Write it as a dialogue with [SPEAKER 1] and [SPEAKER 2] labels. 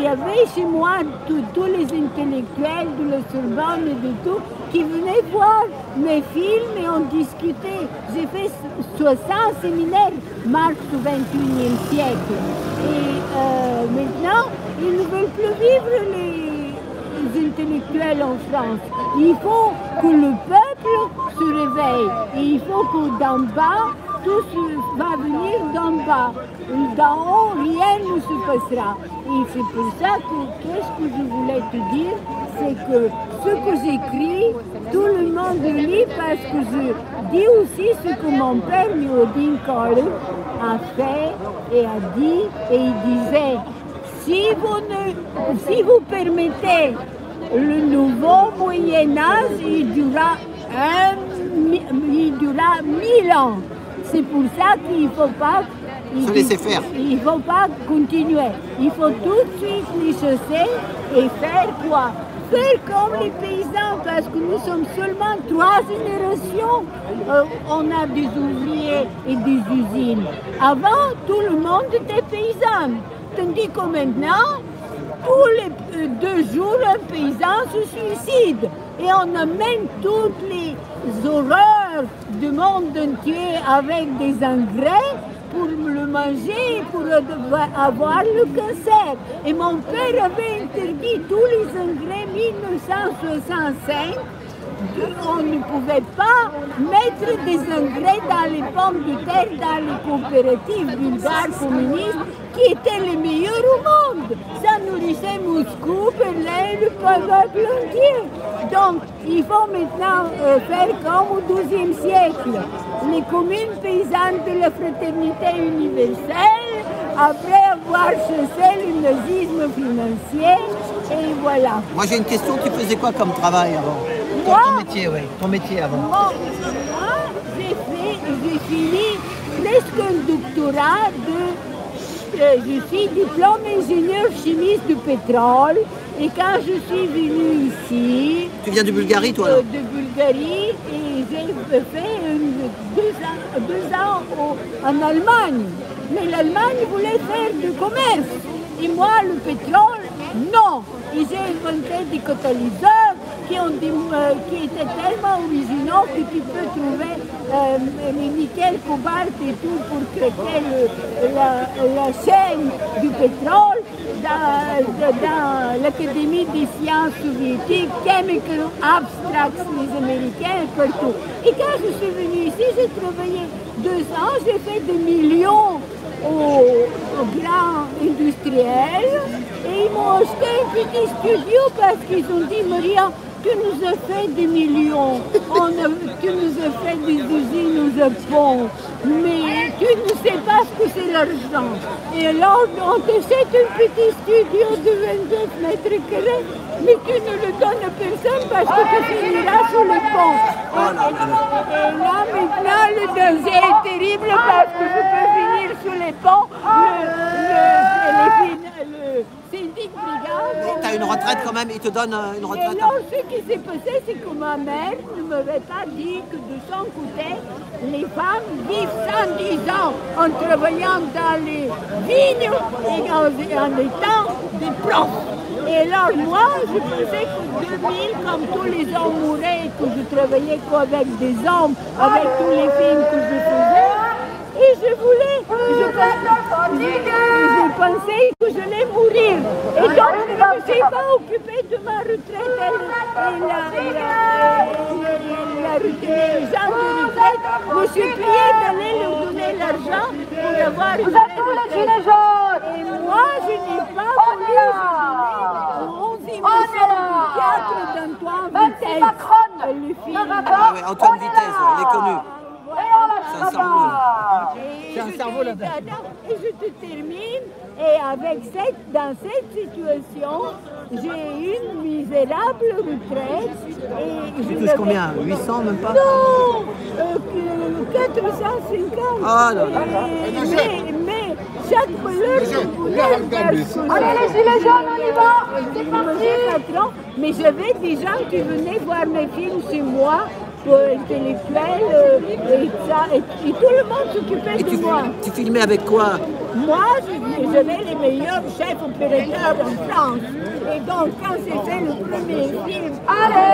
[SPEAKER 1] y avait chez moi tous les intellectuels de la Sorbonne et de tout qui venaient voir mes films et on discutait. J'ai fait 60 séminaires Marx au XXIe siècle. Et maintenant, ils ne veulent plus vivre les intellectuels en France. Il faut que le peuple se réveille. Et il faut que d'en bas, tout va venir d'en bas. D'en haut, rien ne se passera. Et c'est pour ça que, qu'est-ce que je voulais te dire, c'est que ce que j'écris, tout le monde le lit parce que je dis aussi ce que mon père, Miodin Collin, a fait et a dit. Et il disait, si vous permettez le nouveau Moyen-Âge, il durera 1000 ans. C'est pour ça qu'il ne faut pas
[SPEAKER 2] se laisser faire.
[SPEAKER 1] Il ne faut pas continuer. Il faut tout de suite les chasser et faire quoi? Faire comme les paysans, parce que nous sommes seulement 3 générations. On a des ouvriers et des usines. Avant, tout le monde était paysan. Tandis que maintenant, tous les 2 jours, un paysan se suicide. Et on amène toutes les horreurs du monde entier avec des engrais pour le manger, pour avoir le cancer. Et mon père avait interdit tous les engrais en 1965. On ne pouvait pas mettre des engrais dans les pommes de terre, dans les coopératives bulgares communistes qui étaient les meilleurs au monde. Ça nourrissait Moscou, Berlin, le peuple entier. Donc, il faut maintenant faire comme au XIIe siècle. Les communes paysannes de la fraternité universelle, après avoir chassé le nazisme financier, et voilà.
[SPEAKER 2] Moi j'ai une question, tu faisais quoi comme travail avant? Ton métier, oui. Ton métier avant.
[SPEAKER 1] Moi, j'ai fini presque un doctorat je suis diplôme ingénieur chimiste du pétrole. Et quand je suis venue ici...
[SPEAKER 2] Tu viens de Bulgarie, toi?
[SPEAKER 1] De Bulgarie, et j'ai fait 2 ans en Allemagne. Mais l'Allemagne voulait faire du commerce. Et moi, le pétrole, non. Et j'ai inventé des catalyseurs qui étaient tellement originaux que tu peux trouver les nickel, cobalt et tout pour craquer la chaîne du pétrole dans l'Académie des sciences soviétiques, Chemical Abstracts, les Américains, partout. Et quand je suis venue ici, j'ai travaillé 2 ans, j'ai fait des millions aux grands industriels et ils m'ont acheté un petit studio parce qu'ils ont dit, Maria, tu nous as fait des millions, tu nous as fait des usines au Japon, mais tu ne sais pas ce que c'est l'argent. Et alors, on t'achète un petit studio de 29 mètres carrés, mais tu ne le donnes à personne parce que tu finiras sous le pont. Et là, maintenant, le danger est terrible parce que je peux finir sous les ponts. Le syndic brigade.
[SPEAKER 2] Tu as une retraite quand même, il te donne une retraite.
[SPEAKER 1] Et alors, ce qui s'est passé, c'est que ma mère ne m'avait pas dit que de son côté, les femmes vivent 110 ans en travaillant dans les vignes et en étant des profs. Et alors, moi, je pensais que 2000, comme tous les hommes mouraient, que je travaillais qu'avec des hommes, avec tous les films que je faisais. Et je pensais que j'allais mourir. Et donc, je ne me suis pas occupée de ma retraite. Les gens de retraite me suppliaient d'aller leur donner l'argent pour avoir une retraite. Et moi, je n'ai pas voulu. J'ai donné au 11e théâtre d'Antoine Vitesse. Le film.
[SPEAKER 2] Ah ouais, Antoine Vitesse, il est connu. C'est un cerveau. C'est un cerveau là-bas.
[SPEAKER 1] Et je te termine, et dans cette situation, j'ai une misérable retraite.
[SPEAKER 2] Tu touches combien? 800 même pas?
[SPEAKER 1] Non, 450.
[SPEAKER 2] Ah non.
[SPEAKER 1] Mais chaque valeur je voulais.
[SPEAKER 3] Allez les gilets jaunes, on y va. C'est parti.
[SPEAKER 1] Mais j'avais des gens qui venaient voir mes films chez moi intellectuelle, et tout le monde s'occupait de moi.
[SPEAKER 2] Tu filmais avec quoi?
[SPEAKER 1] Moi, j'avais les meilleurs chefs opérateurs en France. Et donc, quand j'ai fait le premier film, allez,